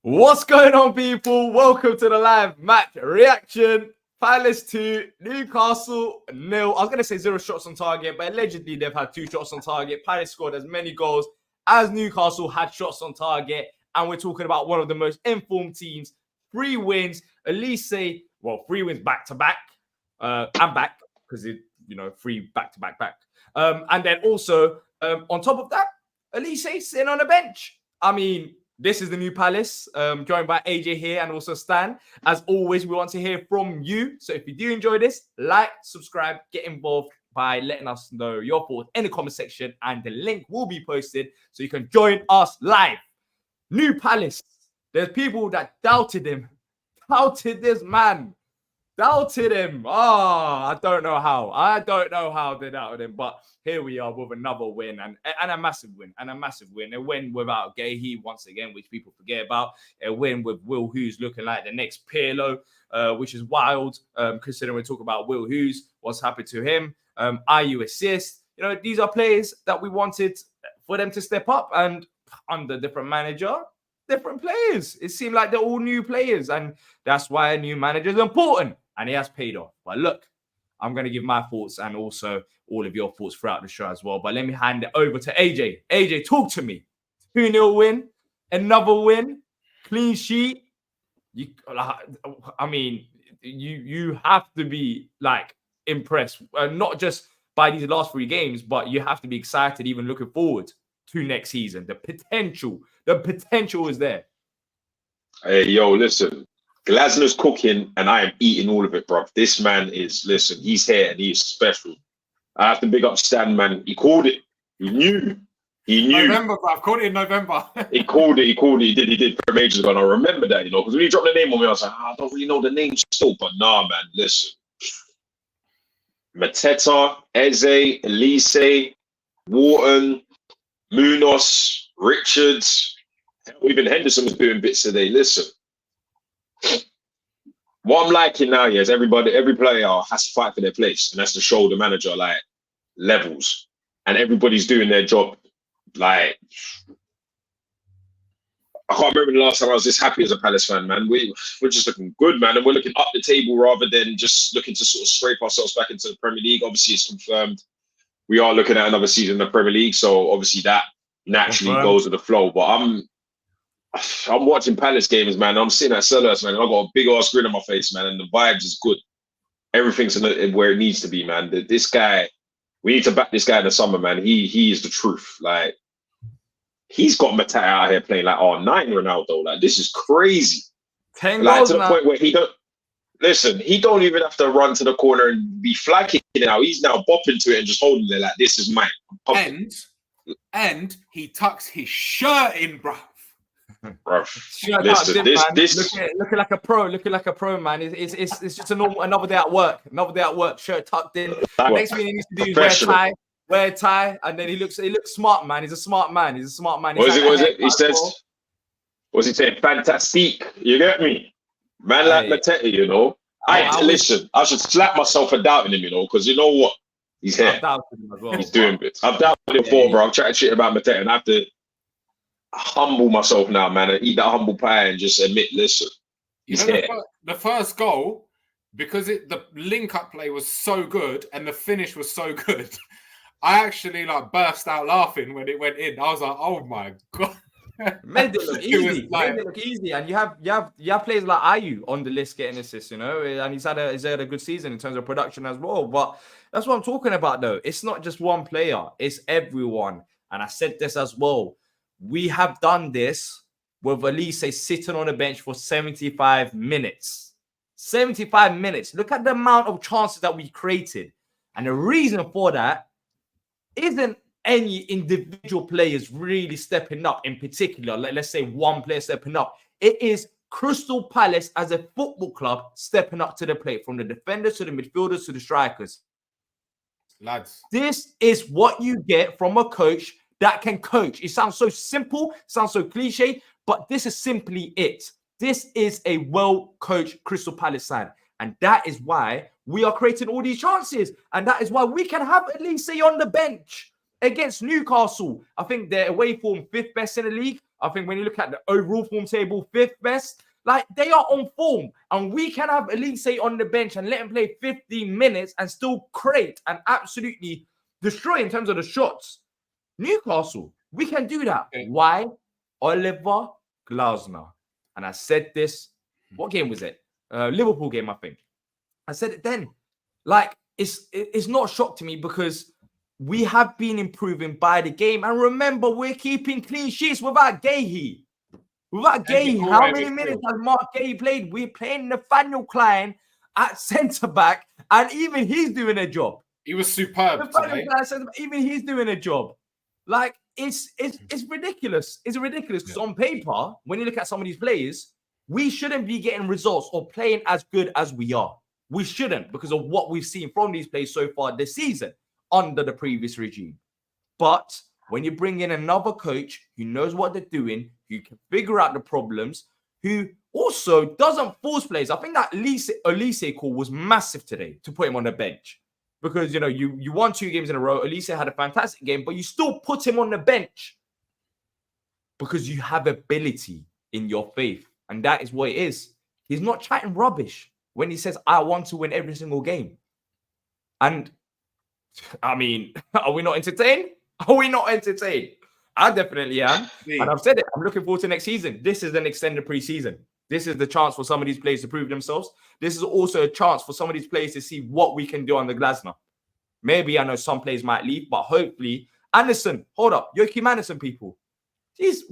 What's going on, people? Welcome to the live match reaction. Palace 2, Newcastle 0. I was going to say 0 shots on target, but allegedly they've had 2 shots on target. Palace scored as many goals as Newcastle had shots on target. And we're talking about one of the most informed teams. 3 wins. Elise, 3 wins back-to-back. And back, because, 3 back-to-back. And then also, on top of that, Elise sitting on the bench. I mean, this is the new Palace, joined by AJ here and also Stan. As always, we want to hear from you. So if you do enjoy this, like, subscribe, get involved by letting us know your thoughts in the comment section. And the link will be posted so you can join us live. New Palace. There's people that doubted him. Doubted this man. Doubted him. I don't know how. I don't know how they doubted him. But here we are with another win and a massive win. A win without Gahey once again, which people forget about. A win with Will Hughes looking like the next Pirlo, which is wild, considering we talk about Will Hughes. What's happened to him? IU assist. These are players that we wanted for them to step up. And under different manager, different players. It seemed like they're all new players. And that's why a new manager is important. And he has paid off. But look, I'm going to give my thoughts and also all of your thoughts throughout the show as well. But let me hand it over to AJ. AJ, talk to me. 2-0 win. Another win. Clean sheet. You have to be impressed. Not just by these last 3 games, but you have to be excited even looking forward to next season. The potential is there. Hey, yo, listen. Glasner's cooking, and I am eating all of it, bro. This man is, he's here, and he is special. I have to big up Stan, man. He called it. He knew. November, bro. I've called it in November. He called it. He did from ages ago, and I remember that, because when he dropped the name on me, I was like, I don't really know the name still, but nah, man, listen. Mateta, Eze, Elise, Wharton, Munoz, Richards, even Henderson was doing bits today. Listen. What I'm liking now is every player has to fight for their place, and that's to show the manager levels, and everybody's doing their job. I can't remember the last time I was this happy as a Palace fan, man. We're just looking good, man, and we're looking up the table rather than just looking to sort of scrape ourselves back into the Premier League. Obviously, it's confirmed we are looking at another season in the Premier League, so obviously that naturally goes with the flow. But I'm watching Palace games, man. I'm sitting at Sellers, man. I've got a big ass grin on my face, man, and the vibes is good. Everything's where it needs to be, man. This guy, we need to back this guy in the summer, man. He is the truth. He's got Mateta out here playing R9 Ronaldo. This is crazy. 10 goals, to the point where he don't even have to run to the corner and be flagging it now. He's now bopping to it and just holding it this is mine. And he tucks his shirt in, bro. Bro, listen, looking like a pro, man. It's just another day at work. Shirt tucked in. Next thing he needs to do is wear a tie, and then he looks smart, man. He's a smart man. What is it? He says, what's he saying? Fantastique. You get me, man? Like Mateta, listen. I should slap myself for doubting him, because you know what? He's here. He's doing bits. I've doubted him before, bro. I'm chatting shit about Mateta, and I have to humble myself now, man, and eat that humble pie and just admit, listen, he's here. The first goal, because the link-up play was so good and the finish was so good, I actually burst out laughing when it went in. I was like, oh my god. Made it look easy. And you have players like Ayew on the list getting assists, and he's had a good season in terms of production as well. But that's what I'm talking about, though. It's not just one player, it's everyone. And I said this as well. We have done this with Elise sitting on the bench for 75 minutes. 75 minutes. Look at the amount of chances that we created. And the reason for that isn't any individual players really stepping up in particular. Let's say one player stepping up. It is Crystal Palace as a football club stepping up to the plate, from the defenders to the midfielders to the strikers. Lads. This is what you get from a coach that can coach. It sounds so simple, sounds so cliche, but this is simply it. This is a well-coached Crystal Palace side. And that is why we are creating all these chances. And that is why we can have Elise on the bench. against Newcastle. I think their away form 5th best in the league. I think when you look at the overall form table, 5th best. Like, they are on form, and we can have Elise on the bench and let him play 15 minutes and still create and absolutely destroy in terms of the shots. Newcastle, we can do that. Okay. Why? Oliver Glasner. And I said this, what game was it? Liverpool game, I think. I said it then. Like, it's not a shock to me because we have been improving by the game. And remember, we're keeping clean sheets without Gahey. Without Gahey, how many minutes has Mark Gahey played? We're playing Nathaniel Klein at centre-back, and even he's doing a job. He was superb today. Even he's doing a job. Like, it's ridiculous. It's ridiculous because on paper, when you look at some of these players, we shouldn't be getting results or playing as good as we are. We shouldn't, because of what we've seen from these players so far this season under the previous regime. But when you bring in another coach who knows what they're doing, who can figure out the problems, who also doesn't force players. I think that Elise call was massive today to put him on the bench. Because, you know, you won 2 games in a row. Elise had a fantastic game, but you still put him on the bench because you have ability in your faith. And that is what it is. He's not chatting rubbish when he says, I want to win every single game. And, I mean, are we not entertained? Are we not entertained? I definitely am. And I've said it. I'm looking forward to next season. This is an extended preseason. This is the chance for some of these players to prove themselves. This is also a chance for some of these players to see what we can do under Glasner. Maybe I know some players might leave, but hopefully. Anderson, hold up. Joachim Anderson, people. He's,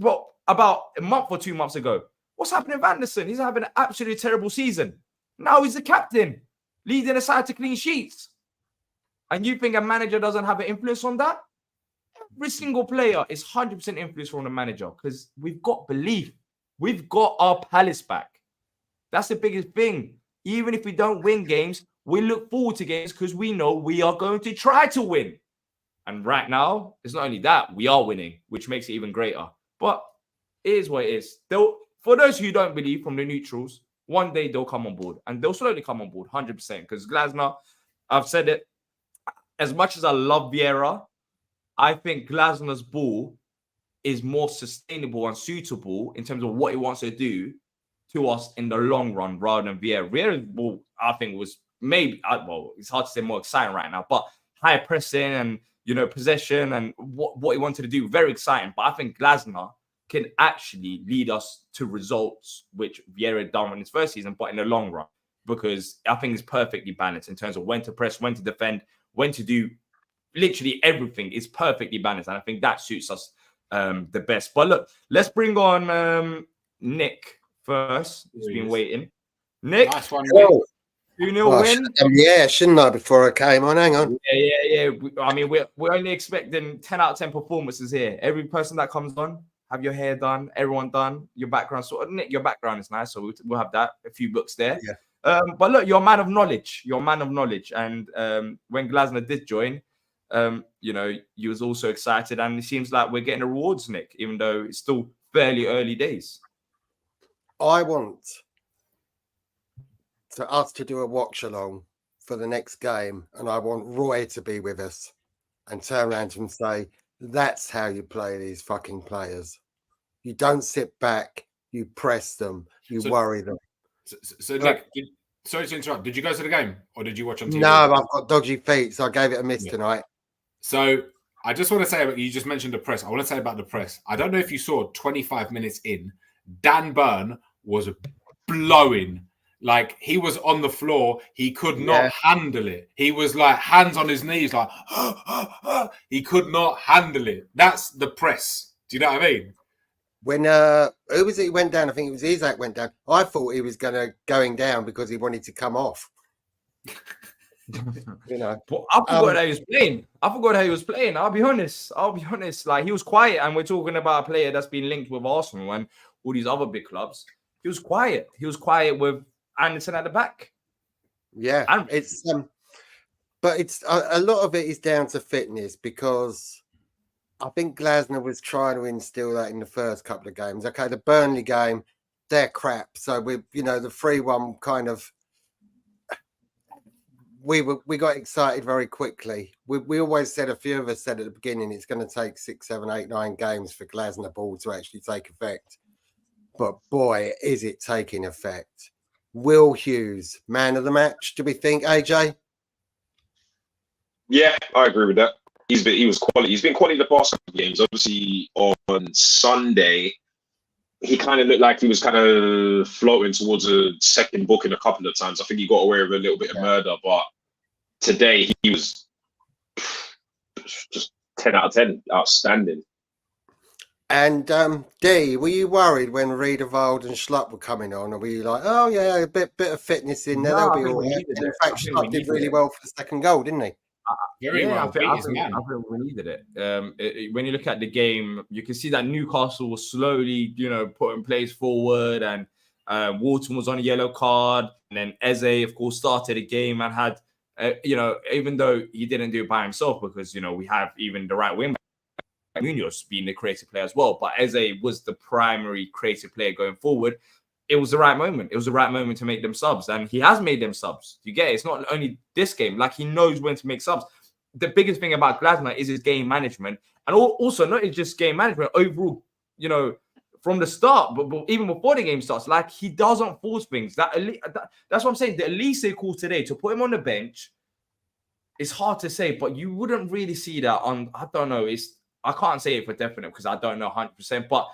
about a month or 2 months ago. What's happening with Anderson? He's having an absolutely terrible season. Now he's the captain, leading the side to clean sheets. And you think a manager doesn't have an influence on that? Every single player is 100% influence from the manager because we've got belief. We've got our Palace back. That's the biggest thing. Even if we don't win games, we look forward to games because we know we are going to try to win. And right now, it's not only that, we are winning, which makes it even greater. But it is what it is. For those who don't believe from the neutrals, one day they'll come on board. And they'll slowly come on board, 100%. Because Glasner, I've said it, as much as I love Vieira, I think Glasner's ball is more sustainable and suitable in terms of what he wants to do to us in the long run rather than Vieira. Vieira's ball, I think, was maybe, it's hard to say more exciting right now, but high pressing and, you know, possession and what he wanted to do, very exciting. But I think Glasner can actually lead us to results, which Vieira done in his first season, but in the long run, because I think it's perfectly balanced in terms of when to press, when to defend, when to do literally everything is perfectly balanced. And I think that suits us the best. But look, let's bring on Nick first. He's been waiting. Nick, Nice one. 2-0 win. Yeah, shouldn't I, before I came on? Hang on. Yeah. I mean, we're only expecting 10 out of 10 performances here. Every person that comes on, have your hair done, everyone done, your background. So, Nick, your background is nice. So we'll have that, a few books there. Yeah. But look, you're a man of knowledge. And when Glasner did join, you know, you was also excited. And it seems like we're getting the rewards, Nick, even though it's still fairly early days. I want us to do a watch along for the next game, and I want Roy to be with us and turn around to him and say, that's how you play these fucking players. You don't sit back, you press them, you worry them. So Nick, sorry to interrupt. Did you go to the game or did you watch on TV? No, I've got dodgy feet, so I gave it a miss tonight. So I just want to say, you just mentioned the press. I want to say about the press. I don't know if you saw 25 minutes in, Dan Burn was blowing. Like, he was on the floor. He could not handle it. He was like hands on his knees, like, he could not handle it. That's the press. Do you know what I mean? When who was it went down? I think it was Isaac went down. I thought he was going down because he wanted to come off. You know, but I forgot how he was playing. I'll be honest. Like, he was quiet, and we're talking about a player that's been linked with Arsenal and all these other big clubs. He was quiet. He was quiet with Anderson at the back. Yeah, it's but it's a lot of it is down to fitness, because I think Glasner was trying to instill that in the first couple of games. Okay, the Burnley game, they're crap. So the 3-1 kind of we got excited very quickly. We always said, a few of us said at the beginning, it's going to take 6, 7, 8, 9 games for Glasner ball to actually take effect. But boy, is it taking effect. Will Hughes, man of the match, do we think, AJ? Yeah, I agree with that. He was quality. He's been quality the past couple of games. Obviously, on Sunday, he kind of looked like he was kind of floating towards a second booking a couple of times. I think he got away with a little bit of murder, but today he was just 10 out of 10, outstanding. And D, were you worried when Edouard and Schlupp were coming on? Or were you like, oh yeah, a bit of fitness in there, No, they'll I be think all we right. needed In it. fact, I think Schlupp we did needed really it. well for the second goal, didn't he? Very well. I think Beat his man. we needed it. When you look at the game, you can see that Newcastle was slowly, putting plays forward, and Wharton was on a yellow card, and then Eze, of course, started the game and had, even though he didn't do it by himself, because we have even the right wing, Munoz being the creative player as well, but Eze was the primary creative player going forward. It was the right moment. It was the right moment to make them subs, and he has made them subs. You get it? It's not only this game. Like, he knows when to make subs. The biggest thing about Glasner is his game management, and also not just game management, overall, from the start, but even before the game starts, like, he doesn't force things. That's what I'm saying. The Elise call today, to put him on the bench, it's hard to say, but you wouldn't really see that on, I don't know, I can't say it for definite because I don't know 100%, but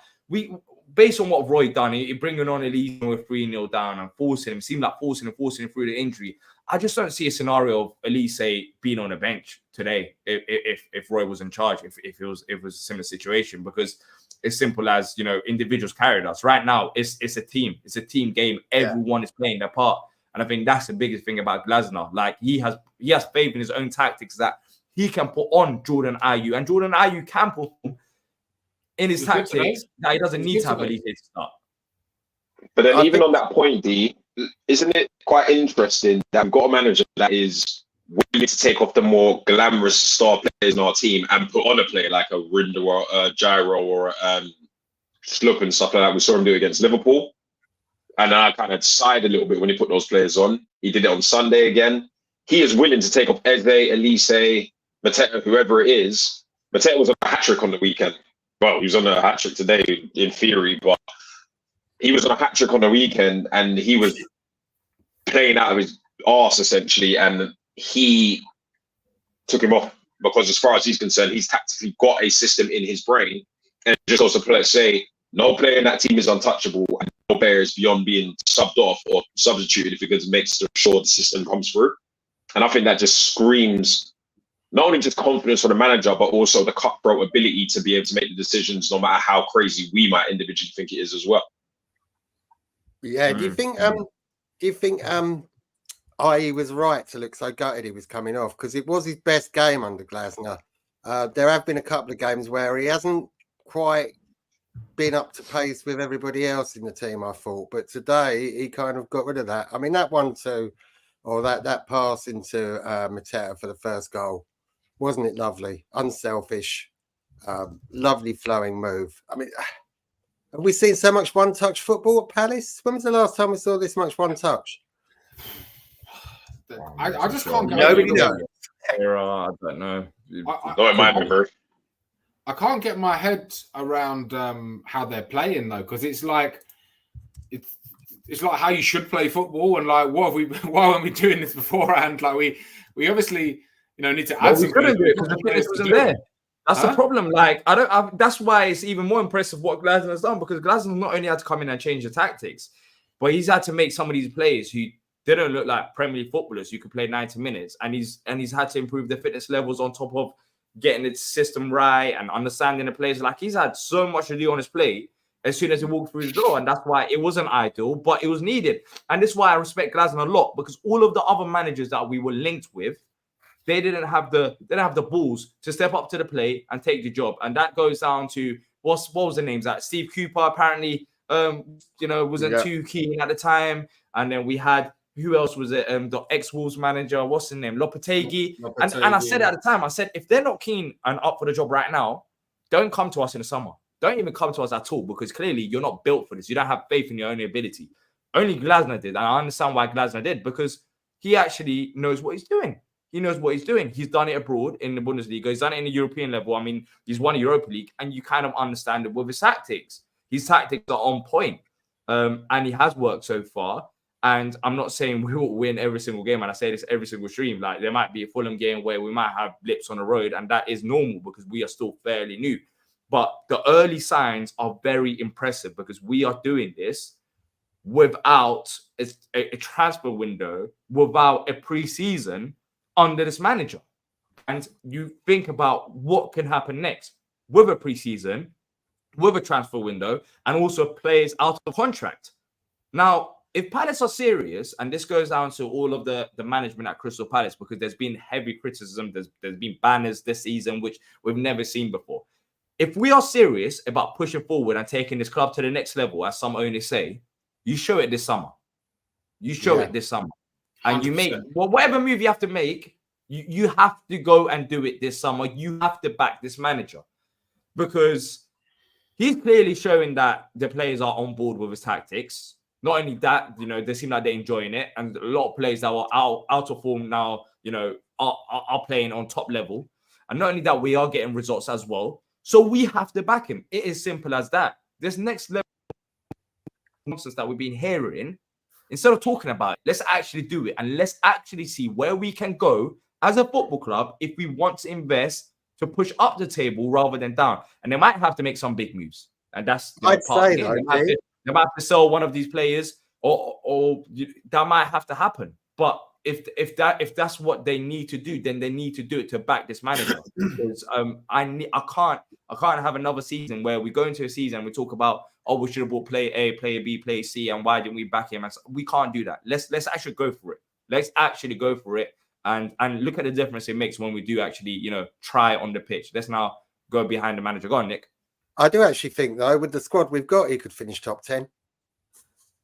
based on what Roy done, bringing on Elise with 3-0 down and forcing him, seemed like forcing him through the injury. I just don't see a scenario of Elise being on the bench today if Roy was in charge, if it was a similar situation, because it's simple as, individuals carried us. Right now, it's a team. It's a team game. Everyone is playing their part. And I think that's the biggest thing about Glasner. Like, he has faith in his own tactics that he can put on Jordan Ayew, and Jordan Ayew can perform in his tactics that he doesn't need to have Elise to start. But then, even on that point, D, isn't it quite interesting that we've got a manager that is willing to take off the more glamorous star players in our team and put on a player like a Rinder or a Gyro or a Schlupp and stuff like that? We saw him do it against Liverpool. And I kind of sighed a little bit when he put those players on. He did it on Sunday again. He is willing to take off Eze, Elise, Mateta, whoever it is. Mateta was on a hat-trick on the weekend. Well, he was on a hat-trick today, in theory, but he was on a hat-trick on the weekend, and he was playing out of his arse, essentially, and he took him off because, as far as he's concerned, he's tactically got a system in his brain, and just also say, no player in that team is untouchable, and no player is beyond being subbed off or substituted if it makes sure the system comes through. And I think that just screams not only just confidence for the manager, but also the cutthroat ability to be able to make the decisions, no matter how crazy we might individually think it is as well. Yeah. Do you think I was right to look so gutted he was coming off? Because it was his best game under Glasner. There have been a couple of games where he hasn't quite been up to pace with everybody else in the team, I thought. But today he kind of got rid of that. I mean, that 1-2 or that pass into Mateta for the first goal, wasn't it lovely? Unselfish, lovely flowing move. I mean, have we seen so much one-touch football at Palace? When was the last time we saw this much one-touch? I just can't get Nobody knows. I don't know. Not in my memory. I can't get my head around how they're playing, though, because it's like how you should play football, and like, why weren't we doing this beforehand? Like, we obviously need to add some. Couldn't do it because the fitness wasn't there. That's the problem. Like, that's why it's even more impressive what Glasner has done, because Glasner not only had to come in and change the tactics, but he's had to make some of these players who didn't look like Premier League footballers who could play 90 minutes, and he's had to improve the fitness levels on top of getting its system right and understanding the players. Like, he's had so much to do on his plate as soon as he walked through the door, and that's why it wasn't ideal, but it was needed. And this is why I respect Glasner a lot, because all of the other managers that we were linked with, they didn't have the balls to step up to the plate and take the job. And that goes down to what was the names? Like Steve Cooper apparently wasn't too keen at the time. And then we had, who else was it? The ex-Wolves manager, what's his name? Lopetegui. And I said at the time, I said, if they're not keen and up for the job right now, don't come to us in the summer. Don't even come to us at all, because clearly you're not built for this. You don't have faith in your own ability. Only Glasner did. And I understand why Glasner did, because he actually knows what he's doing. He knows what he's doing. He's done it abroad in the Bundesliga. He's done it in the European level. I mean, he's won a Europa League, and you kind of understand it with his tactics. His tactics are on point, and he has worked so far. And I'm not saying we will win every single game, and I say this every single stream. Like, there might be a Fulham game where we might have blips on the road, and that is normal because we are still fairly new. But the early signs are very impressive because we are doing this without a transfer window, without a pre-season under this manager. And you think about what can happen next with a pre-season, with a transfer window, and also players out of contract. Now, if Palace are serious, and this goes down to all of the management at Crystal Palace, because there's been heavy criticism, there's been banners this season, which we've never seen before. If we are serious about pushing forward and taking this club to the next level, as some owners say, you show it this summer. You show it this summer. And 100%. You make, well, whatever move you have to make, you have to go and do it this summer. You have to back this manager, because he's clearly showing that the players are on board with his tactics. Not only that, they seem like they're enjoying it. And a lot of players that were out of form now, are playing on top level. And not only that, we are getting results as well. So we have to back him. It is simple as that. This next level nonsense that we've been hearing, instead of talking about it, let's actually do it. And let's actually see where we can go as a football club if we want to invest to push up the table rather than down. And they might have to make some big moves. And that's I'd part say of it. They might have to sell one of these players, or that might have to happen. But if that's what they need to do, then they need to do it to back this manager. Because I can't have another season where we go into a season and we talk about, we should have bought player A, player B, player C, and why didn't we back him? And so, we can't do that. Let's actually go for it. Let's actually go for it and look at the difference it makes when we do actually try on the pitch. Let's now go behind the manager. Go on, Nick. I do actually think, though, with the squad we've got, he could finish top 10.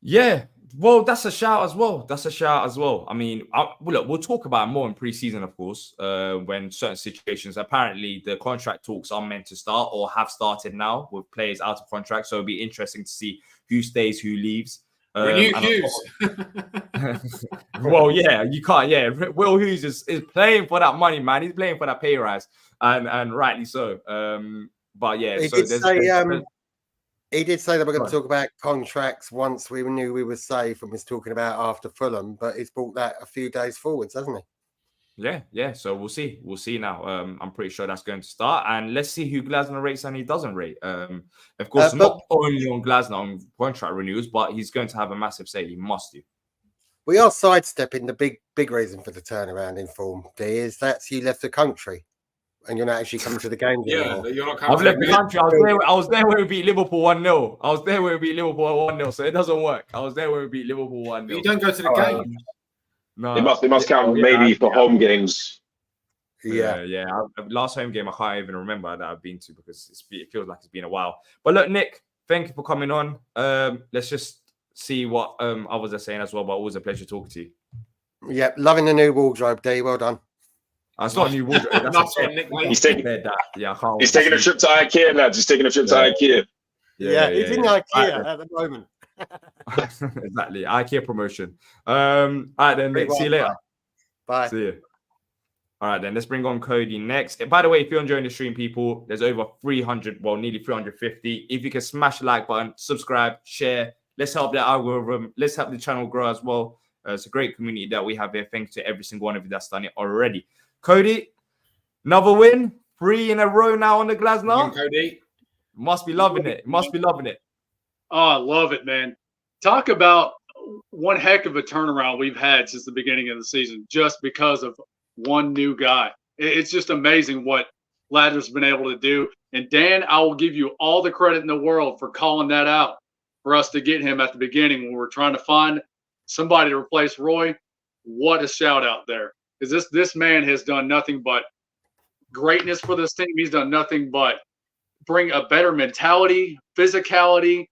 Yeah, well, that's a shout as well. I mean, look, we'll talk about it more in pre-season, of course, when certain situations. Apparently, the contract talks are meant to start or have started now with players out of contract. So it'll be interesting to see who stays, who leaves. Renew Hughes. Well, yeah, you can't. Yeah, Will Hughes is playing for that money, man. He's playing for that pay rise, and rightly so. But yeah, he did say that we're going to talk about contracts once we knew we were safe, and was talking about after Fulham, but he's brought that a few days forwards, hasn't he? Yeah. So we'll see. We'll see now. I'm pretty sure that's going to start, and let's see who Glasner rates and he doesn't rate. Of course, not only on Glasner on contract renewals, but he's going to have a massive say. He must do. We are sidestepping the big reason for the turnaround in form. Is that you left the country. And you're not actually coming to the game anymore. You're not coming. I've left the country. I was there when we beat Liverpool 1-0. So it doesn't work. I was there when we beat Liverpool 1-0. You don't go to the game. No, they must count maybe for home games. Yeah. Last home game I can't even remember that I've been to because it feels like it's been a while. But look, Nick, thank you for coming on. Let's just see what others are saying as well. But always a pleasure talking to you. Yeah, loving the new wardrobe, D. Well done. That's not a new wardrobe. He's taking a trip to IKEA, lads. He's taking a trip to IKEA. Yeah, he's in IKEA at the moment. Exactly. IKEA promotion. All right, then, Nick. See you later. Bye. See you. All right, then. Let's bring on Cody next. By the way, if you're enjoying the stream, people, there's over 300, well, nearly 350. If you can smash the like button, subscribe, share. Let's help the algorithm. Let's help the channel grow as well. It's a great community that we have here. Thanks to every single one of you that's done it already. Cody, another win, 3 in a row now on the Glasner. Cody, must be loving it. Oh, I love it, man. Talk about one heck of a turnaround we've had since the beginning of the season, just because of one new guy. It's just amazing what Ladder's been able to do. And Dan, I will give you all the credit in the world for calling that out for us to get him at the beginning when we were trying to find somebody to replace Roy. What a shout out there. Because this man has done nothing but greatness for this team. He's done nothing but bring a better mentality, physicality.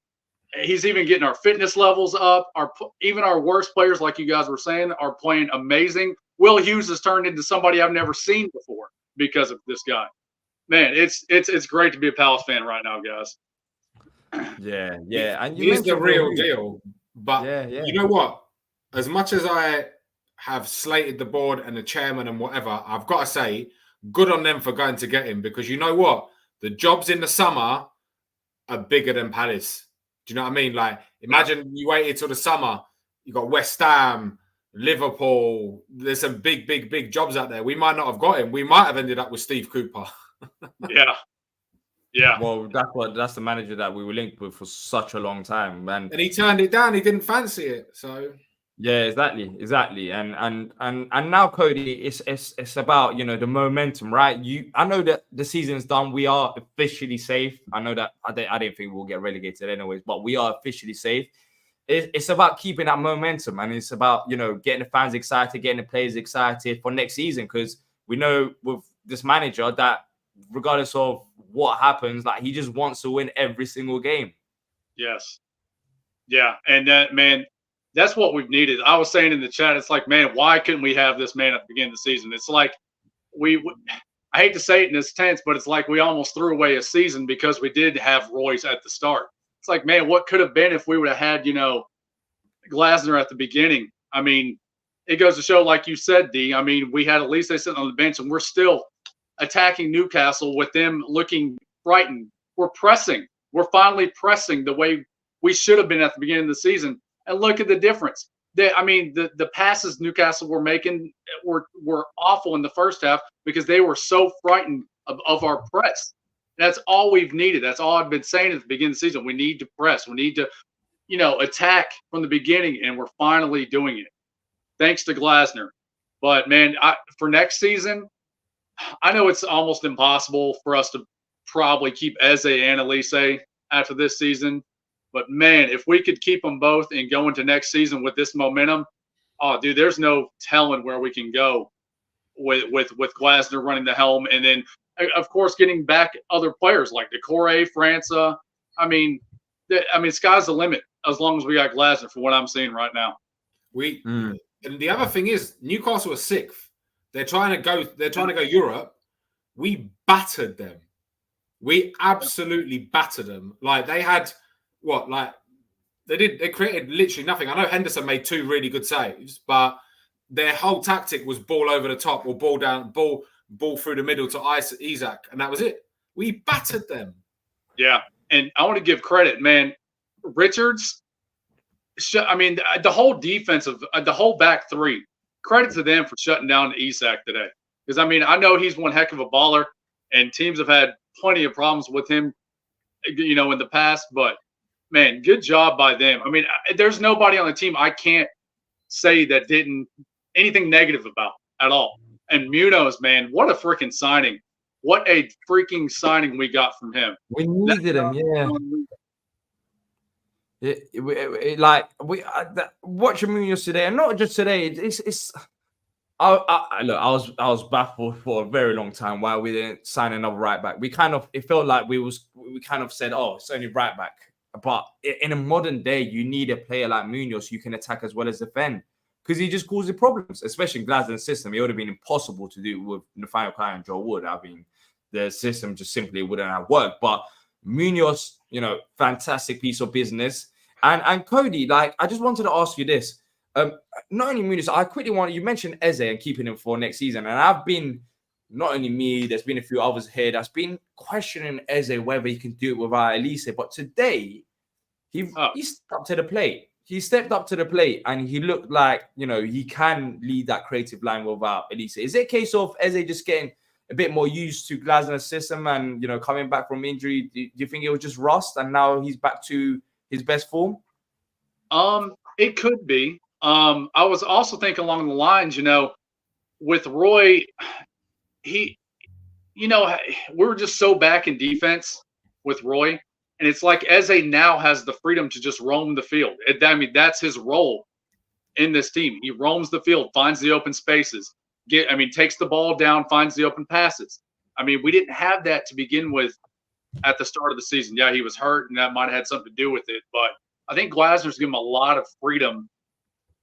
He's even getting our fitness levels up. Even our worst players, like you guys were saying, are playing amazing. Will Hughes has turned into somebody I've never seen before because of this guy. Man, it's great to be a Palace fan right now, guys. Yeah. And he's the real deal. But you know what? As much as I have slated the board and the chairman and whatever, I've got to say, good on them for going to get him, because you know what? The jobs in the summer are bigger than Palace. Do you know what I mean? Like, imagine you waited till the summer. You got West Ham, Liverpool. There's some big jobs out there. We might not have got him. We might have ended up with Steve Cooper. Yeah. Well, that's the manager that we were linked with for such a long time, man. And he turned it down. He didn't fancy it. So yeah, exactly. And now, Cody, it's about, you know, the momentum, right? I know that the season's done. We are officially safe. I know that I didn't think we'll get relegated anyways, but we are officially safe. It's about keeping that momentum, and it's about, you know, getting the fans excited, getting the players excited for next season, because we know with this manager that regardless of what happens, like, he just wants to win every single game. Yes. Yeah. And that, man, that's what we've needed. I was saying in the chat, it's like, man, why couldn't we have this man at the beginning of the season? It's like I hate to say it in this tense, but it's like we almost threw away a season because we did have Royce at the start. It's like, man, what could have been if we would have had, you know, Glasner at the beginning? I mean, it goes to show, like you said, D, I mean, we had Elise sitting on the bench, and we're still attacking Newcastle with them looking frightened. We're pressing. We're finally pressing the way we should have been at the beginning of the season. And look at the difference. The passes Newcastle were making were awful in the first half because they were so frightened of our press. That's all we've needed. That's all I've been saying at the beginning of the season. We need to press. We need to, you know, attack from the beginning, and we're finally doing it. Thanks to Glasner. But, man, for next season, I know it's almost impossible for us to probably keep Eze and Elise after this season. But, man, if we could keep them both and go into next season with this momentum, oh, dude, there's no telling where we can go with Glasner running the helm. And then, of course, getting back other players like Decore, França. I mean, sky's the limit as long as we got Glasner, for what I'm seeing right now. And the other thing is, Newcastle are sixth. They're trying to go Europe. We battered them. We absolutely battered them. Like, they had they created literally nothing. I know Henderson made 2 really good saves, but their whole tactic was ball over the top or ball down, ball through the middle to Isaac, and that was it. We battered them. Yeah, and I want to give credit, man. Richards, I mean, the whole defense of the whole back three, credit to them for shutting down Isaac today. Because, I mean, I know he's one heck of a baller, and teams have had plenty of problems with him, you know, in the past, but man, good job by them. I mean, there's nobody on the team I can't say that didn't anything negative about at all. And Munoz, man, what a freaking signing. What a freaking signing we got from him. We needed him, yeah. Watching Munoz today, and not just today, I was baffled for a very long time why we didn't sign another right back. It felt like we kind of said, oh, it's only right back. But in a modern day, you need a player like Munoz who can attack as well as defend, because he just causes problems, especially in Glasner's system. It would have been impossible to do with Nathaniel Klein and Joe Wood. I mean, the system just simply wouldn't have worked. But Munoz, you know, fantastic piece of business. And Cody, like, I just wanted to ask you this. Not only Munoz, you mentioned Eze and keeping him for next season. And I've been, not only me, there's been a few others here that's been questioning Eze whether he can do it without Elise. But today, he stepped up to the plate. He stepped up to the plate and he looked like, you know, he can lead that creative line without Elise. Is it a case of Eze just getting a bit more used to Glasner's system and, you know, coming back from injury? Do you think it was just rust and now he's back to his best form? It could be. I was also thinking along the lines, you know, with Roy, we were just so back in defense with Roy. And it's like Eze now has the freedom to just roam the field. That's his role in this team. He roams the field, finds the open spaces, takes the ball down, finds the open passes. I mean, we didn't have that to begin with at the start of the season. Yeah, he was hurt, and that might have had something to do with it. But I think Glasner's given him a lot of freedom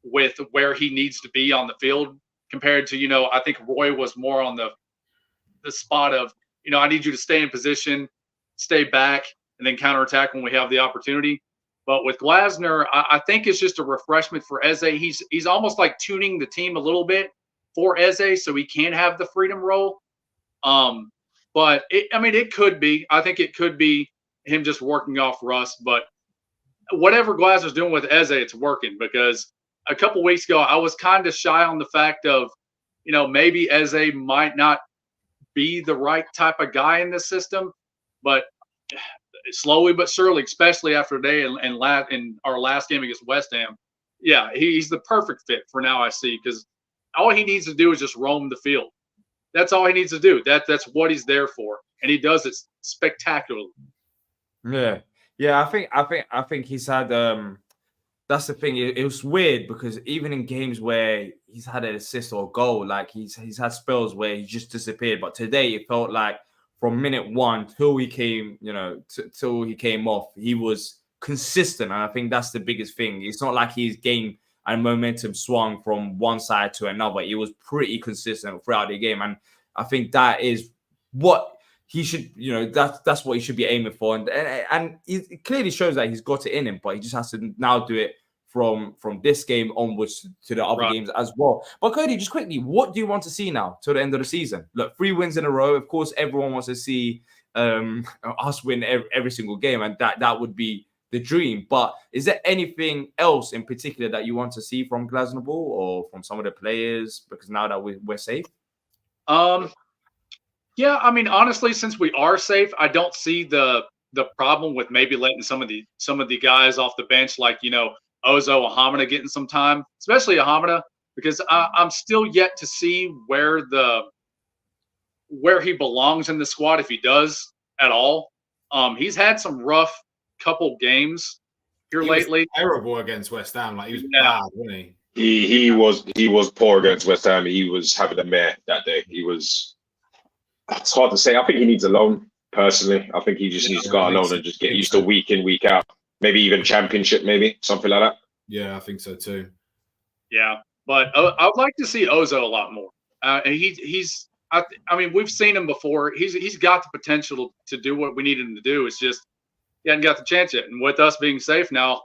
with where he needs to be on the field compared to, you know, I think Roy was more on the spot of, you know, I need you to stay in position, stay back, and then counterattack when we have the opportunity. But with Glasner, I think it's just a refreshment for Eze. He's almost like tuning the team a little bit for Eze so he can have the freedom role. But it could be. I think it could be him just working off Russ. But whatever Glasner's doing with Eze, it's working, because a couple weeks ago I was kind of shy on the fact of, maybe Eze might not be the right type of guy in this system, but slowly but surely, especially after today and in our last game against West Ham, yeah, he's the perfect fit for now. I see, because all he needs to do is just roam the field. That's all he needs to do. That's what he's there for, and he does it spectacularly. Yeah. I think he's had. That's the thing. It was weird because even in games where he's had an assist or a goal, like he's had spells where he just disappeared. But today it felt like from minute one till he came, till he came off, he was consistent. And I think that's the biggest thing. It's not like his game and momentum swung from one side to another. He was pretty consistent throughout the game. And I think that is what he should, that's what he should be aiming for. And it clearly shows that he's got it in him, but he just has to now do it from this game onwards to the other games as well. But Cody, just quickly, what do you want to see now till the end of the season? Look, 3 wins in a row. Of course, everyone wants to see us win every single game, and that would be the dream. But is there anything else in particular that you want to see from Glasner or from some of the players? Because now that we're safe. Yeah, honestly, since we are safe, I don't see the problem with maybe letting some of the guys off the bench, like Ozo Ahamada getting some time, especially Ahamada, because I'm still yet to see where he belongs in the squad, if he does at all. He's had some rough couple games here lately. Terrible against West Ham, like he was bad, wasn't he? He was poor against West Ham. He was having a mare that day. It's hard to say. I think he needs a loan, personally. I think he just needs to go alone and just get used to week in, week out. Maybe even championship, maybe something like that. Yeah, I think so too. Yeah, but I would like to see Ozo a lot more. And we've seen him before. He's got the potential to do what we need him to do. It's just he hasn't got the chance yet. And with us being safe now,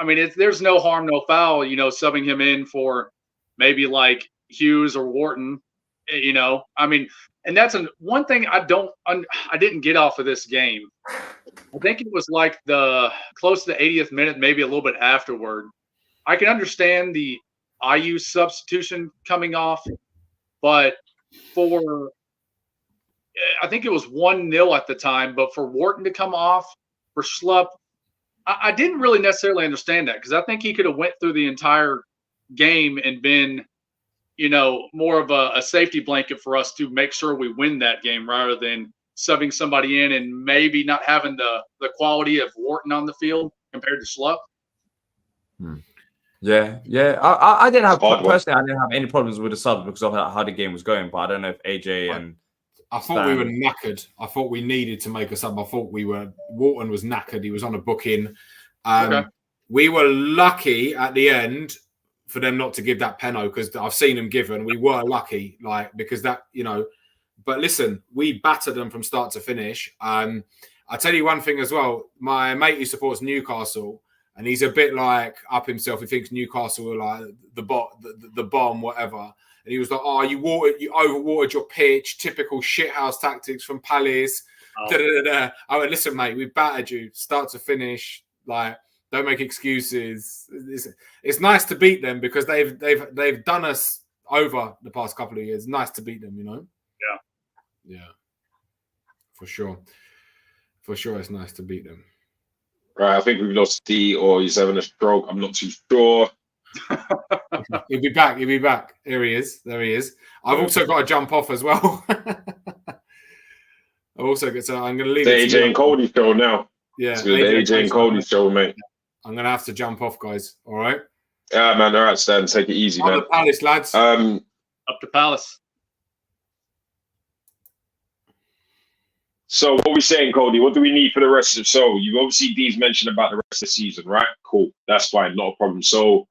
there's no harm, no foul. Subbing him in for maybe like Hughes or Wharton. And that's one thing I didn't get off of this game. I think it was like the close to the 80th minute, maybe a little bit afterward. I can understand the IU substitution coming off, but I think it was 1-0 at the time, but for Wharton to come off for Schlupp, I didn't really necessarily understand that, because I think he could have went through the entire game and been more of a safety blanket for us to make sure we win that game, rather than subbing somebody in and maybe not having the quality of Wharton on the field compared to Schlupp. Yeah. I didn't have personally. I didn't have any problems with the subs because of how the game was going. But I don't know if AJ and I thought we were knackered. I thought we needed to make a sub. I thought Wharton was knackered. He was on a booking. Okay. We were lucky at the end for them not to give that penalty, because I've seen them given. We were lucky, because that, But listen, we battered them from start to finish. I'll tell you one thing as well. My mate who supports Newcastle, and he's a bit like up himself. He thinks Newcastle are like the bomb, whatever. And he was like, "Oh, you overwatered your pitch. Typical shithouse tactics from Palace." I went, "Listen, mate, we battered you start to finish. Don't make excuses. It's nice to beat them because they've done us over the past couple of years. Nice to beat them, Yeah, for sure. For sure, it's nice to beat them. Right, I think we've lost D, or he's having a stroke. I'm not too sure. He'll be back. Here he is. There he is. I've also got to jump off as well. I'm going to leave it to AJ and Cody show now. Yeah, it's the AJ and Cody show, mate. I'm going to have to jump off, guys. All right? Yeah, man. All right, Stan. Take it easy, man. Up to Palace, lads. Up to Palace. So what are we saying, Cody? What do we need for the rest of? So you've obviously D's mentioned about the rest of the season, right? Cool. That's fine. Not a problem. So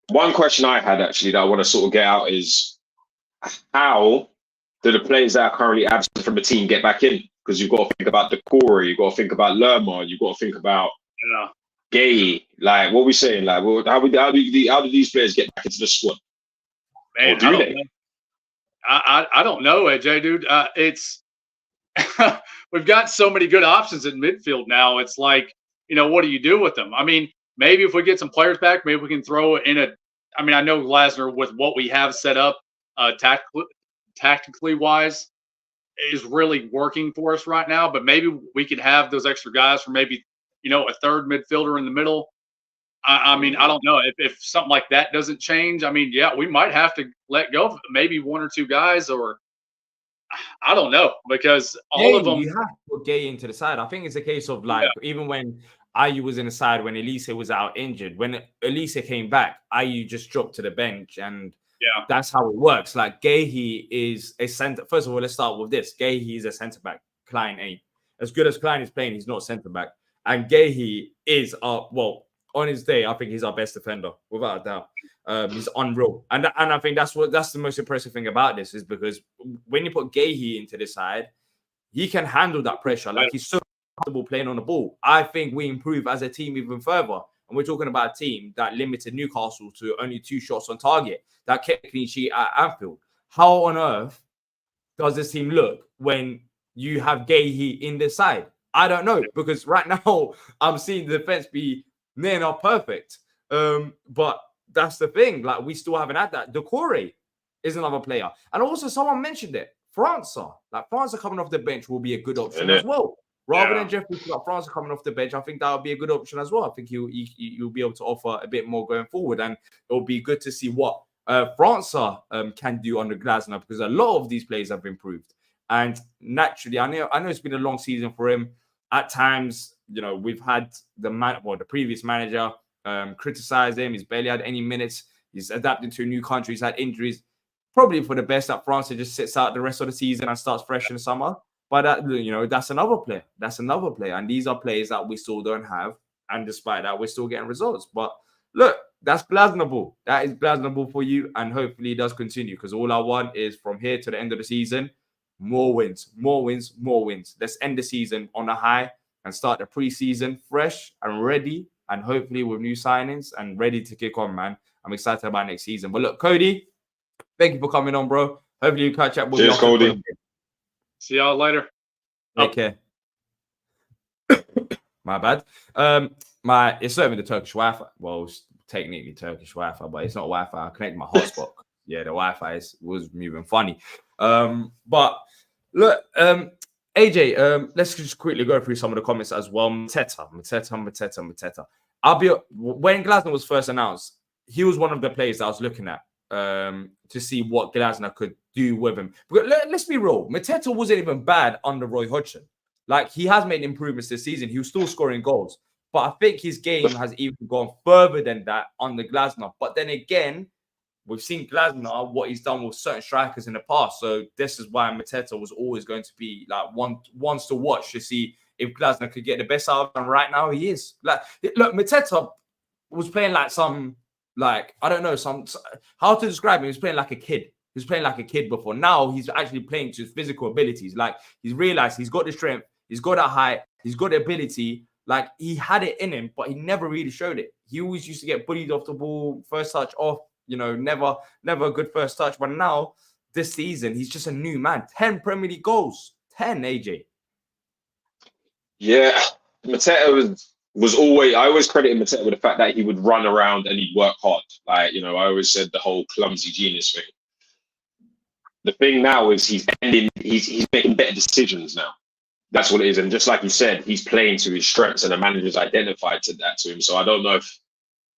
one question I had actually that I want to sort of get out is, how do the players that are currently absent from the team get back in? because you've got to think about Decore, you've got to think about Lerma, you've got to think about Gay. Like, what are we saying? Like, well, how do these players get back into the squad? Man, or do they? I don't know, AJ, dude. It's we've got so many good options in midfield now. It's like, what do you do with them? I mean, maybe if we get some players back, maybe we can throw in I mean, I know Glasner, with what we have set up tactically wise, is really working for us right now. But maybe we could have those extra guys for maybe, a third midfielder in the middle. I mean, I don't know if something like that doesn't change. I mean, yeah, we might have to let go of maybe one or two guys, or I don't know, because all of them. You have to put Gay into the side. I think it's a case of even when Ayew was in the side, when Elise was out injured, when Elise came back, Ayew just dropped to the bench, and that's how it works. Like, Gay is a center. First of all, let's start with this. Gay is a centre back. Klein ain't. As good as Klein is playing, he's not centre back. And Gay is on his day, I think he's our best defender, without a doubt. He's unreal, and I think that's the most impressive thing about this, is because when you put Gay into the side, he can handle that pressure. Like, he's so comfortable playing on the ball. I think we improve as a team even further, and we're talking about a team that limited Newcastle to only 2 shots on target, that kept clean sheet at Anfield. How on earth does this team look when you have Gay in the side? I don't know, because right now I'm seeing the defense be near enough perfect. But that's the thing. Like, we still haven't had that. Decore is another player. And also, someone mentioned it. França. Like, França coming off the bench will be a good option as well. Rather than Jeffrey, França coming off the bench, I think that would be a good option as well. I think you'll be able to offer a bit more going forward. And it'll be good to see what França can do under Glasner, because a lot of these players have improved. And naturally, I know it's been a long season for him. At times, we've had the previous manager criticize him. He's barely had any minutes. He's adapting to a new country. He's had injuries. Probably for the best that France just sits out the rest of the season and starts fresh in the summer. But that's another player. That's another player. And these are players that we still don't have. And despite that, we're still getting results. But look, that's Glasner. That is Glasner for you. And hopefully it does continue, because all I want is, from here to the end of the season, more wins, more wins, more wins. Let's end the season on a high and start the preseason fresh and ready, and hopefully with new signings and ready to kick on, man. I'm excited about next season. But look, Cody, thank you for coming on, bro. Hopefully you catch up with Cheers, Cody. See y'all later. Take care. My bad. It's serving the Turkish Wi-Fi. Well, it's technically Turkish Wi-Fi, but it's not Wi-Fi. I connected my hotspot. Yeah, the Wi-Fi was moving funny. But look, AJ, let's just quickly go through some of the comments as well. Mateta. When Glasner was first announced, he was one of the players that I was looking at to see what Glasner could do with him. But let's be real, Mateta wasn't even bad under Roy Hodgson. Like, he has made improvements this season. He was still scoring goals. But I think his game has even gone further than that under Glasner. But then again, we've seen Glasner, what he's done with certain strikers in the past. So this is why Mateta was always going to be like ones to watch, to see if Glasner could get the best out of him. Right now, he is. Like, look, Mateta was playing like I don't know, how to describe him. He was playing like a kid. He was playing like a kid before. Now he's actually playing to his physical abilities. Like, he's realized he's got the strength, he's got that height, he's got the ability. Like, he had it in him, but he never really showed it. He always used to get bullied off the ball, first touch off, never a good first touch. But now, this season, he's just a new man. 10 Premier League goals. 10, AJ. Yeah, Mateta was always, I always credit Mateta with the fact that he would run around and he'd work hard. Like, I always said the whole clumsy genius thing. The thing now is he's making better decisions now. That's what it is. And just like you said, he's playing to his strengths, and the manager's identified that to him. So I don't know if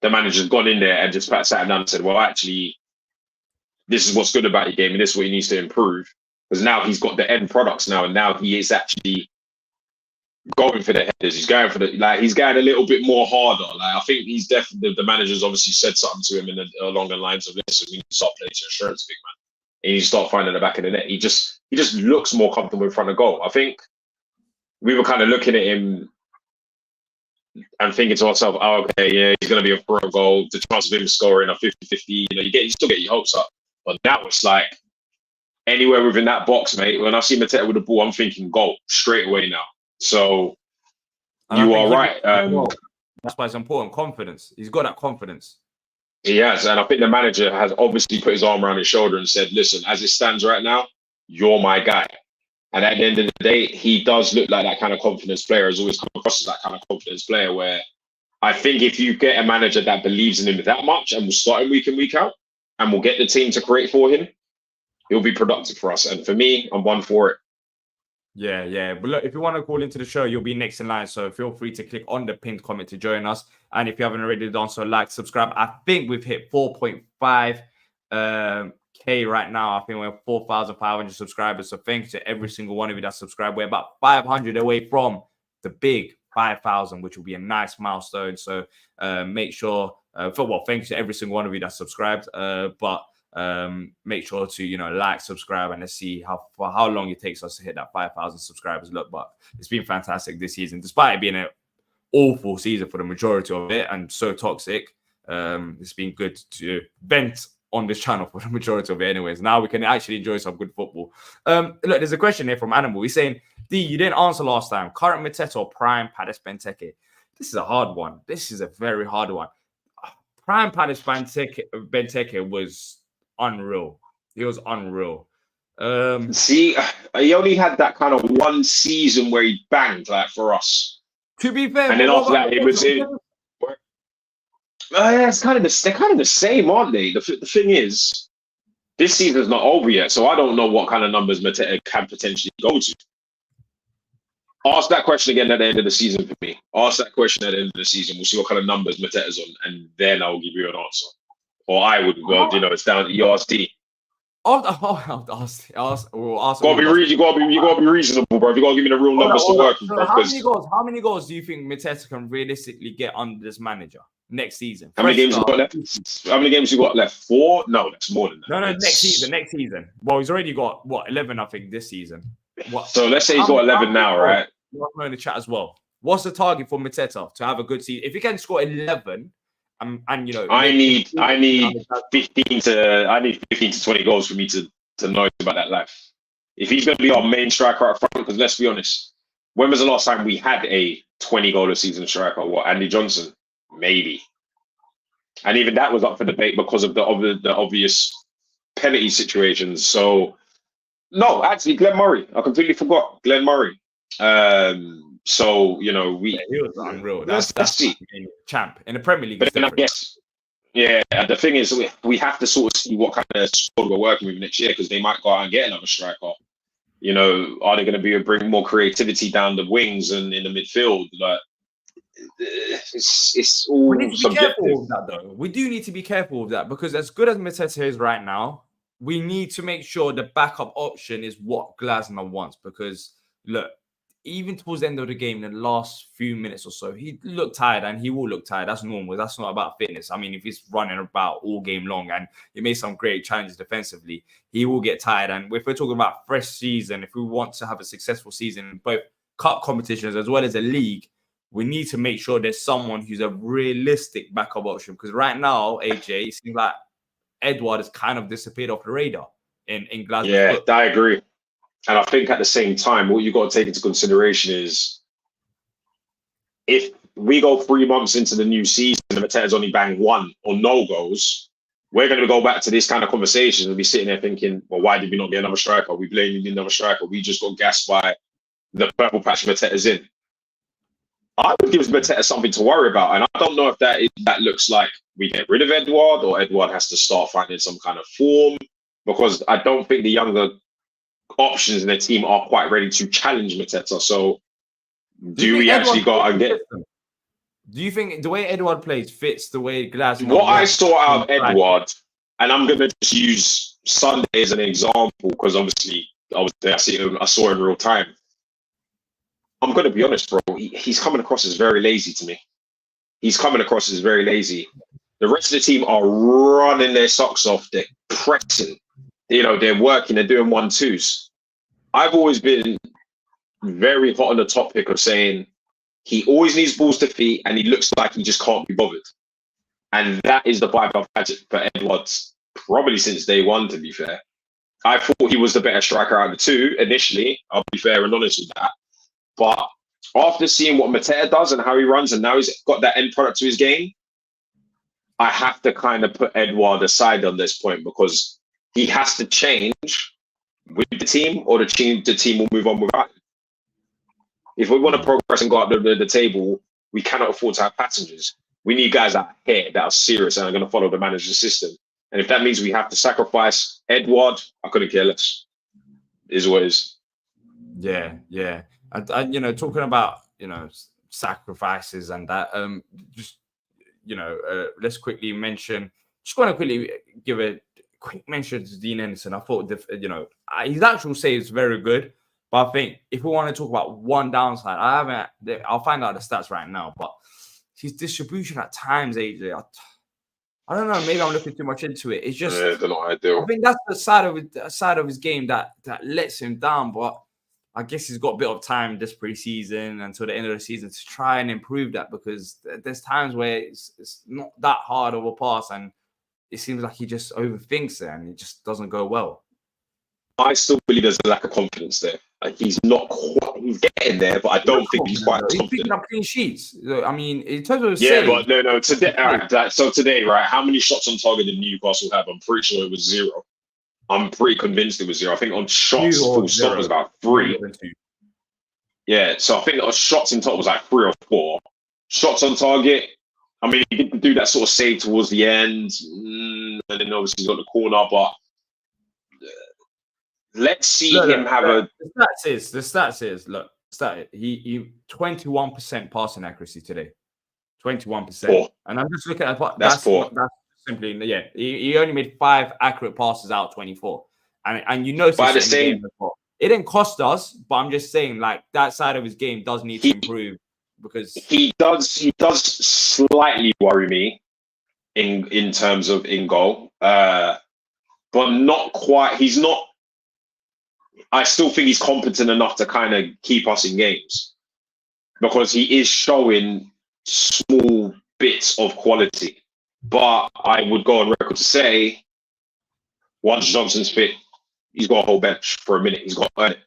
the manager's gone in there and just sat down and said, well, actually, this is what's good about your game and this is what he needs to improve. Because now he's got the end products now, and now he is actually going for the headers. He's going for he's going a little bit more harder. Like, I think he's definitely, the manager's obviously said something to him along the lines of, listen, we need to start playing to insurance, big man. And you start finding the back of the net. He just looks more comfortable in front of goal. I think we were kind of looking at him and thinking to ourselves, oh, okay, yeah, he's going to be a pro goal. The chance of him scoring a 50-50, you still get your hopes up. But now it's like anywhere within that box, mate. When I see Mateta with the ball, I'm thinking goal straight away now. So you are right. That's why it's important. Confidence. He's got that confidence. He has, and I think the manager has obviously put his arm around his shoulder and said, "Listen, as it stands right now, you're my guy." And at the end of the day, he does look like that kind of confidence player. Has always come across as that kind of confidence player. Where I think if you get a manager that believes in him that much and will start him week in, week out, and will get the team to create for him, he'll be productive for us. And for me, I'm one for it. Yeah. But look, if you want to call into the show, you'll be next in line. So feel free to click on the pinned comment to join us. And if you haven't already done so, like, subscribe. I think we've hit 4.5 K right now. I think we're 4,500 subscribers. So thanks to every single one of you that subscribed. We're about 500 away from the big 5,000, which will be a nice milestone. So make sure, thanks to every single one of you that subscribed. But make sure to like, subscribe, and let's see how long it takes us to hit that 5,000 subscribers. Look, but it's been fantastic this season, despite it being an awful season for the majority of it and so toxic. It's been good to vent on this channel for the majority of it anyways. Now we can actually enjoy some good football. Look, there's a question here from Animal. He's saying, D, you didn't answer last time. Current Mateta or prime Palace Benteke? This is a hard one. This is a very hard one. Prime Palace Benteke was unreal. He was unreal. See, he only had that kind of one season where he banged for us. To be fair, and then after that, it was in. They're kind of the same, aren't they? The thing is, this season's not over yet, so I don't know what kind of numbers Mateta can potentially go to. Ask that question again at the end of the season for me. Ask that question at the end of the season. We'll see what kind of numbers Mateta's on, and then I'll give you an answer. Or I would go, it's down to ERSD. I'll ask. You gotta be reasonable, bro. You gotta give me the real numbers to work with, bro. How many goals do you think Mateta can realistically get under this manager next season? How many games you got left? How many games you got left? 4? No, that's more than that. No, next season. Well, he's already got 11, I think, this season. So let's say he's got 11 now, right? Let me know in the chat as well. What's the target for Mateta to have a good season? If he can score 11. I need 15 to 20 goals for me to know about that life. If he's going to be our main striker up front, because let's be honest, when was the last time we had a 20 goal a season striker? What, Andy Johnson? Maybe. And even that was up for debate because of the obvious penalty situations. So, no, actually, Glenn Murray. I completely forgot Glenn Murray. So he was unreal. That's the champ in the Premier League. But then I guess, the thing is, we have to sort of see what kind of squad we're working with next year, because they might go out and get another striker. Are they going to bring more creativity down the wings and in the midfield? It's all we need to be subjective. careful with that, though. We do need to be careful with that, because as good as Mateta is right now, we need to make sure the backup option is what Glasner wants. Because look, even towards the end of the game, in the last few minutes or so, he looked tired, and he will look tired. That's normal. That's not about fitness. I mean, if he's running about all game long and he made some great challenges defensively, he will get tired. And if we're talking about fresh season, if we want to have a successful season in both cup competitions as well as a league, we need to make sure there's someone who's a realistic backup option. Because right now, AJ, it seems like Edouard has kind of disappeared off the radar in Glasgow. Yeah, I agree. And I think at the same time, what you've got to take into consideration is, if we go 3 months into the new season and Mateta's only banged 1 or no goals, we're going to go back to this kind of conversation and be sitting there thinking, well, why did we not get another striker? We blame another striker. We just got gassed by the purple patch Mateta's in. I would give Mateta something to worry about. And I don't know if that looks like we get rid of Edouard, or Edouard has to start finding some kind of form, because I don't think the younger options in the team are quite ready to challenge Mateta. So do we actually go and get? Do you think the way Edouard plays fits the way Glasner? What I saw out of Edouard, and I'm going to just use Sunday as an example, because obviously I was there, I saw him in real time. I'm going to be honest, bro. He's coming across as very lazy to me. He's coming across as very lazy. The rest of the team are running their socks off. They're pressing. They're working. They're doing 1-2s. I've always been very hot on the topic of saying he always needs balls to feet, and he looks like he just can't be bothered. And that is the vibe I've had for Edouard probably since day one, to be fair. I thought he was the better striker out of the two initially. I'll be fair and honest with that. But after seeing what Mateta does and how he runs, and now he's got that end product to his game, I have to kind of put Edouard aside on this point because he has to change with the team, or the team will move on without him. If we want to progress and go up the table, we cannot afford to have passengers. We need guys that are here, that are serious, and are going to follow the manager's system. And if that means we have to sacrifice Edouard, I couldn't care less. Is what it is. Yeah, yeah. And talking about sacrifices and that, just let's quickly mention. Just want to quickly give a quick mention to Dean Henderson. I thought his actual save is very good, but I think if we want to talk about one downside, I'll find out the stats right now, but his distribution at times, AJ, I don't know. Maybe I'm looking too much into it. It's just they're not ideal. I think that's the side of his game that lets him down. But I guess he's got a bit of time this preseason until the end of the season to try and improve that, because there's times where it's not that hard of a pass and it seems like he just overthinks it and it just doesn't go well. I still believe there's a lack of confidence there. Like he's getting there, but I don't think he's quite confident. He's picking up clean sheets. I mean, in terms of but no. Today, all right, so today, right? How many shots on target did Newcastle have? I'm pretty sure it was 0. I'm pretty convinced it was 0. I think on shots, full stop was about 3. Yeah, so I think on shots in total was like 3 or 4. Shots on target. I mean, he didn't do that sort of save towards the end, and then obviously he's got the corner, but. Let's see him have a. The stats is he 21% passing accuracy today, 21%, and I'm just looking at that's poor. That's simply he only made 5 accurate passes out of 24, and by the same. It didn't cost us, but I'm just saying like that side of his game does need to improve because he does slightly worry me in terms of in goal, but not quite. He's not. I still think he's competent enough to kind of keep us in games because he is showing small bits of quality. But I would go on record to say, once Johnson's fit, he's got a whole bench for a minute. He's got to earn it.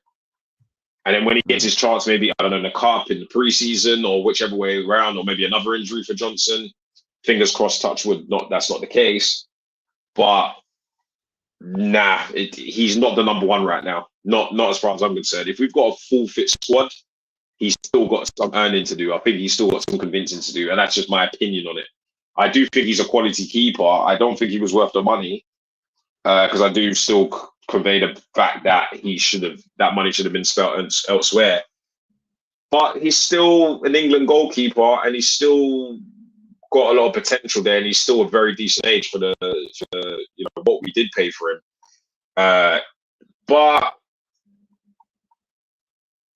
And then when he gets his chance, maybe, I don't know, in the cup, in the preseason, or whichever way around, or maybe another injury for Johnson, fingers crossed, touch wood, that's not the case. But nah, he's not the number one right now. Not as far as I'm concerned. If we've got a full fit squad, he's still got some earning to do. I think he's still got some convincing to do, and that's just my opinion on it. I do think he's a quality keeper. I don't think he was worth the money because I do still convey the fact that that money should have been spent elsewhere. But he's still an England goalkeeper, and he's still got a lot of potential there, and he's still a very decent age for what we did pay for him. But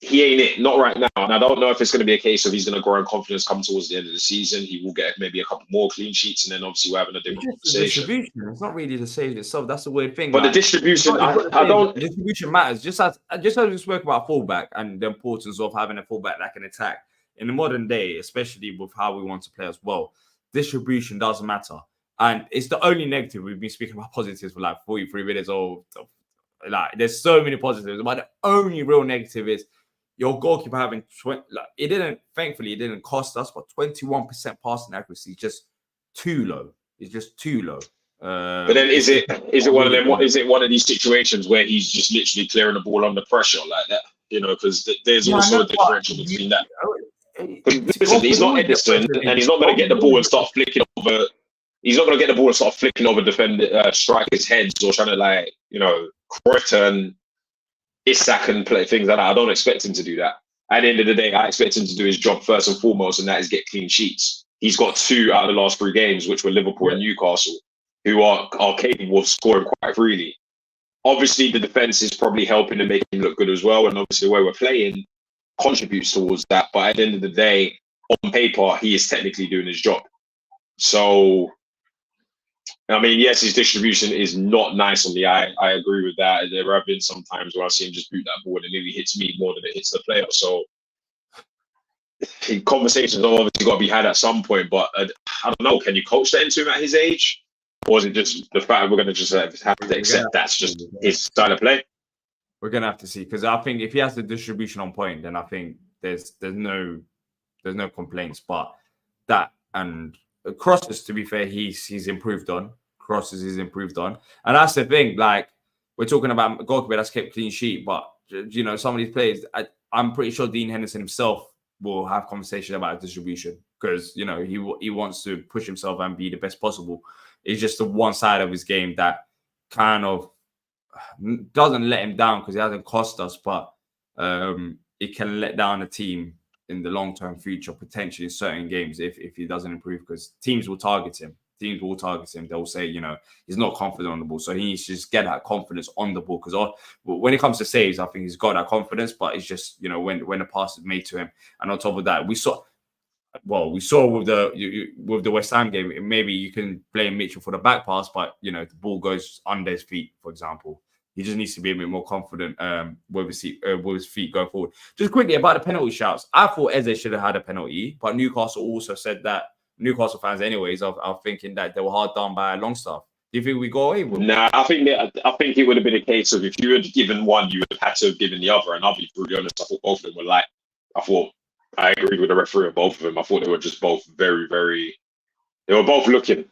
he ain't it, not right now. And I don't know if it's going to be a case of he's going to grow in confidence come towards the end of the season. He will get maybe a couple more clean sheets, and then obviously we're having a different conversation. The distribution, it's not really the save itself. That's the weird thing. But the distribution, the distribution matters. Just as we spoke about fullback and the importance of having a fullback that can attack in the modern day, especially with how we want to play as well. Distribution does matter, and it's the only negative. We've been speaking about positives for like 43 minutes, or like there's so many positives, but the only real negative is your goalkeeper having thankfully it didn't cost us, but 21% passing accuracy is just too low. It's just too low. But then is it one of them? Is it one of these situations where he's just literally clearing the ball under pressure like that? Because there's also a differential between that. Listen, he's not Edison, and he's not going to get the ball and start flicking over. He's not going to get the ball and start flicking over strikers' heads or trying to Cruyff Isak and play things like that. I don't expect him to do that. At the end of the day, I expect him to do his job first and foremost, and that is get clean sheets. He's got 2 out of the last 3 games, which were Liverpool and Newcastle, who are capable of scoring quite freely. Obviously, the defense is probably helping to make him look good as well, and obviously the way we're playing contributes towards that. But at the end of the day, on paper, he is technically doing his job. So, I mean, yes, his distribution is not nice on the eye. I agree with that. There have been some times where I see him just boot that ball and it nearly hits me more than it hits the player. So, conversations have obviously got to be had at some point. But I don't know. Can you coach that into him at his age? Or is it just the fact that we're going to just have to accept that's just his style of play? We're gonna have to see, because I think if he has the distribution on point, then I think there's no complaints. But that and crosses, to be fair, he's improved on. Crosses he's improved on, and that's the thing. Like, we're talking about goalkeeper that's kept clean sheet, but you know, some of these players, I'm pretty sure Dean Henderson himself will have conversation about distribution, because you know he wants to push himself and be the best possible. It's just the one side of his game that kind of doesn't let him down, because he hasn't cost us, but it can let down a team in the long-term future, potentially in certain games, if he doesn't improve, because teams will target him. They'll say, you know, he's not confident on the ball, so he needs to just get that confidence on the ball. Because when it comes to saves, I think he's got that confidence, but it's just, you know, when the pass is made to him, and on top of that, we saw with the West Ham game, maybe you can blame Mitchell for the back pass, but you know, the ball goes under his feet, for example. He just needs to be a bit more confident with his feet going forward. Just quickly about the penalty shouts. I thought Eze should have had a penalty, but Newcastle also said that. Newcastle fans, anyways, are thinking that they were hard done by Longstaff. Do you think we go away with it? Nah, I think it would have been a case of, if you had given one, you would have had to have given the other. And I'll be brutally honest, I thought both of them were like, I agreed with the referee of both of them. I thought they were just both very, very, they were both looking.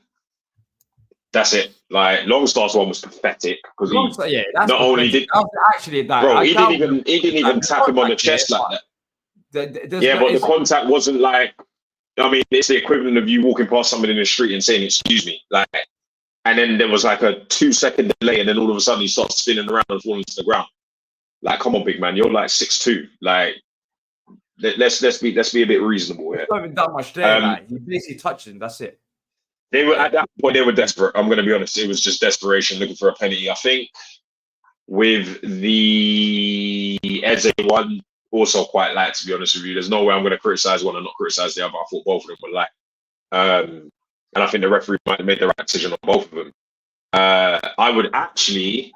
That's it. Like, Longstaff's one was pathetic, because he not only did actually that, bro, he didn't even tap him on the chest like that. But the contact wasn't like, I mean, it's the equivalent of you walking past somebody in the street and saying, "Excuse me," like, and then there was like a 2-second delay, and then all of a sudden he starts spinning around and falling to the ground. Like, come on, big man, you're like 6'2". Like, let's be a bit reasonable here. Not even that much there. Like, he basically touched him. That's it. They were at that point. They were desperate. I'm going to be honest. It was just desperation, looking for a penalty. I think with the Eze one, also quite light, to be honest with you. There's no way I'm going to criticize one and not criticize the other. I thought both of them were light. And I think the referee might have made the right decision on both of them. I would actually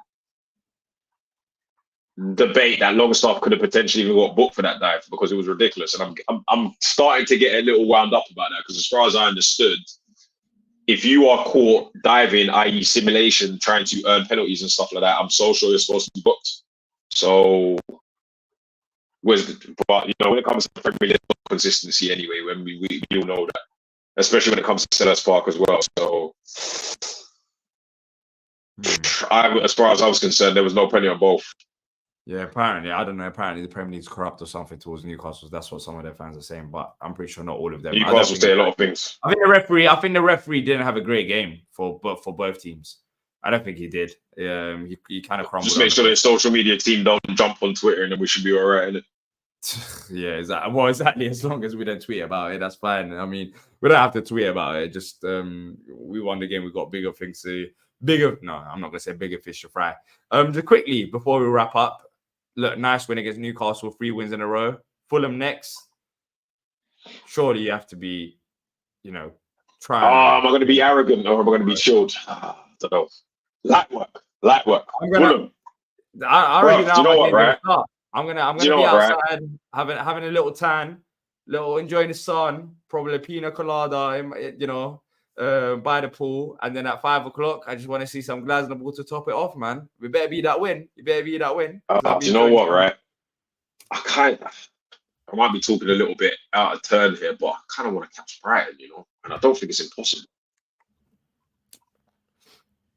debate that Longstaff could have potentially even got booked for that dive, because it was ridiculous. And I'm starting to get a little wound up about that, because as far as I understood, if you are caught diving, i.e. simulation, trying to earn penalties and stuff like that, I'm so sure you're supposed to be booked. So, but you know, when it comes to Premier League consistency anyway, when we all know that, especially when it comes to Selhurst Park as well. So, as far as I was concerned, there was no penalty on both. Yeah, apparently, I don't know. Apparently, the Premier League's corrupt or something towards Newcastle. That's what some of their fans are saying, but I'm pretty sure not all of them. Newcastle say a lot of things. I think the referee didn't have a great game for both teams. I don't think he did. He kind of crumbled. Just make sure that social media team don't jump on Twitter, and then we should be all right, innit? Yeah, exactly. Well, exactly. As long as we don't tweet about it, that's fine. I mean, we don't have to tweet about it. Just we won the game. We got bigger things to No, I'm not gonna say bigger fish to fry. Just quickly before we wrap up. Look, nice win against Newcastle, 3 wins in a row. Fulham next. Surely you have to be, you know, trying. Am I going to be arrogant or am I going to be chilled? I don't know. Light work. I already know. You know what, right? I'm gonna be outside, having a little tan, enjoying the sun, probably a pina colada, you know, by the pool, and then at 5 o'clock, I just want to see some Glasner ball to top it off, man. We better be that win. Do you know what, right? I might be talking a little bit out of turn here, but I kind of want to catch Brighton, you know, and I don't think it's impossible.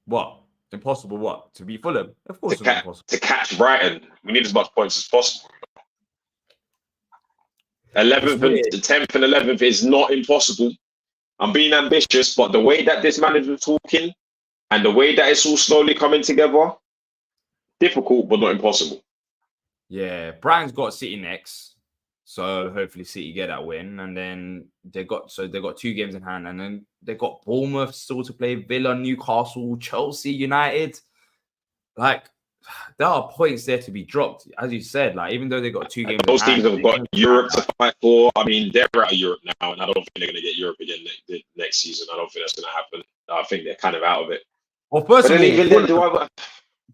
What? Impossible what? To be Fulham? Of course it's impossible. To catch Brighton, we need as much points as possible. 11th, the 10th and 11th is not impossible. I'm being ambitious, but the way that this manager's talking and the way that it's all slowly coming together, difficult but not impossible. Yeah, Brighton's got City next, so hopefully City get that win, and then they got 2 games in hand, and then they got Bournemouth still to play, Villa, Newcastle, Chelsea, United. Like, there are points there to be dropped, as you said. Like, even though they got 2 games, those teams have got Europe to fight for. I mean, they're out of Europe now, and I don't think they're going to get Europe again next season. I don't think that's going to happen. I think they're kind of out of it. Well, personally,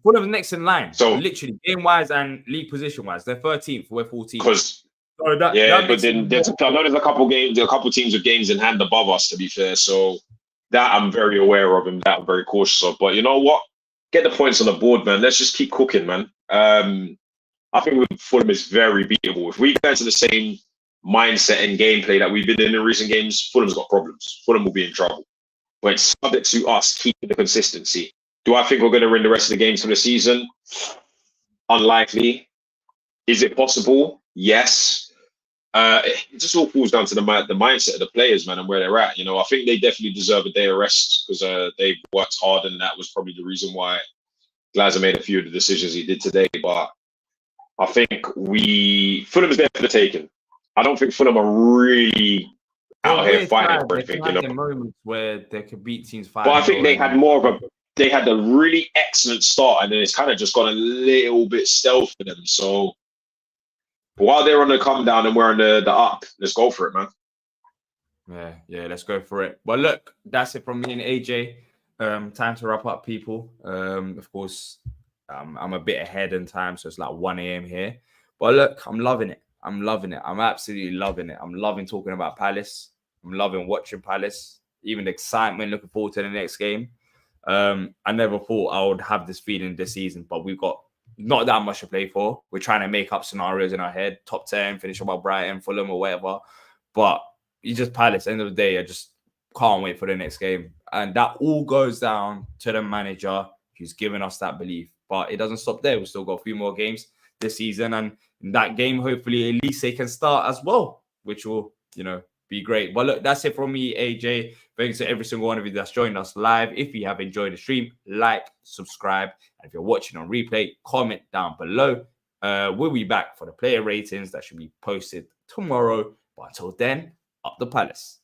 Fulham's next in line. So literally, game-wise and league position-wise, they're 13th. We're 14th. Because but then I know there's a couple teams with games in hand above us. To be fair, so That I'm very aware of and that I'm very cautious of. But you know what? Get the points on the board, man. Let's just keep cooking, man. I think with Fulham is very beatable. If we get into the same mindset and gameplay that we've been in recent games, Fulham's got problems. Fulham will be in trouble. But it's subject to us keeping the consistency. Do I think we're going to win the rest of the games for the season? Unlikely. Is it possible? Yes. It just all falls down to the mindset of the players, man, and where they're at. You know, I think they definitely deserve a day of rest because they've worked hard, and that was probably the reason why Glasner made a few of the decisions he did today. But I think Fulham is there for the taking. I don't think Fulham are really out here fighting for anything. You know, moments where they could beat teams 5. but I think they had they had a really excellent start, and then it's kind of just gone a little bit stealth for them. So while they're on the come down and we're on the up, let's go for it, man. Yeah, let's go for it. Well, look, that's it from me and AJ. Time to wrap up, people. Of course, I'm a bit ahead in time, so it's like 1 a.m. here. But look, I'm loving it. I'm absolutely loving it. I'm loving talking about Palace. I'm loving watching Palace. Even the excitement, looking forward to the next game. I never thought I would have this feeling this season, but we've got not that much to play for. We're trying to make up scenarios in our head, top 10, finish about Brighton, Fulham, or whatever. But it's just Palace. End of the day, I just can't wait for the next game. And that all goes down to the manager who's given us that belief. But it doesn't stop there. We've still got a few more games this season. And in that game, hopefully, Elise can start as well, which will, be great. But look, that's it from me, AJ. Thanks to every single one of you that's joined us live. If you have enjoyed the stream, like, subscribe. And if you're watching on replay, comment down below. We'll be back for the player ratings that should be posted tomorrow. But until then, up the Palace.